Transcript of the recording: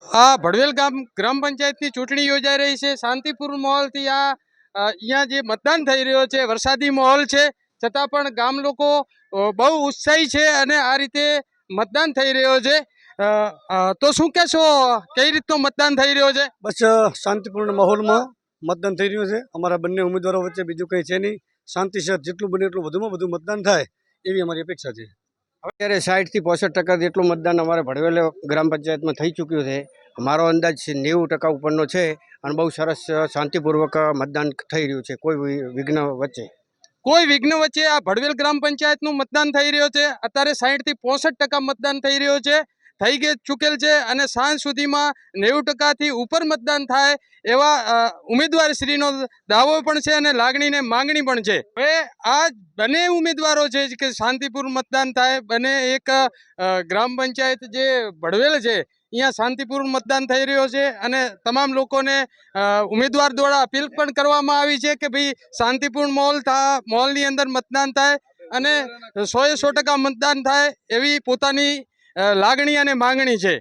આ ભડવેલ ગ્રામ પંચાયતની ચૂંટણી યોજાઈ રહી છે. શાંતિપૂર્ણ માહોલથી અહીંયા જે મતદાન થઈ રહ્યો છે, વરસાદી માહોલ છે છતાં પણ ગામ લોકો બહુ ઉત્સાહી છે અને આ રીતે મતદાન થઈ રહ્યો છે. તો શું કહેશો, કઈ રીતનું મતદાન થઈ રહ્યો છે? બસ શાંતિપૂર્ણ માહોલમાં મતદાન થઈ રહ્યું છે. અમારા બંને ઉમેદવારો વચ્ચે બીજું કંઈ છે નહીં. શાંતિસર જેટલું બને એટલું વધુમાં વધુ મતદાન થાય એવી અમારી અપેક્ષા છે. અત્યારે 60 થી 65% જેટલું મતદાન અમારે ભડવેલ ગ્રામ પંચાયતમાં થઈ ચૂક્યું છે. મારો અંદાજ 90% ઉપરનો છે અને બહુ સરસ શાંતિપૂર્વક મતદાન થઈ રહ્યું છે, કોઈ વિઘ્ન વચ્ચે. કોઈ વિઘ્ન વચ્ચે આ ભડવેલ ગ્રામ પંચાયતનું મતદાન થઈ રહ્યો છે. અત્યારે 60 થી 65% મતદાન થઈ રહ્યો છે, થઈ ચૂકેલ છે અને સાંજ સુધીમાં 90% ઉપર મતદાન થાય એવા ઉમેદવારશ્રીનો દાવો પણ છે અને લાગણી ને માંગણી પણ છે. હવે આ બંને ઉમેદવારો છે કે શાંતિપૂર્ણ મતદાન થાય. બંને એક ગ્રામ પંચાયત જે ભડવેલ છે અહીંયા શાંતિપૂર્ણ મતદાન થઈ રહ્યો છે અને તમામ લોકોને ઉમેદવાર દ્વારા અપીલ પણ કરવામાં આવી છે કે ભાઈ શાંતિપૂર્ણ માહોલની અંદર મતદાન થાય અને 100% મતદાન થાય એવી પોતાની લાગણી અને માંગણી છે.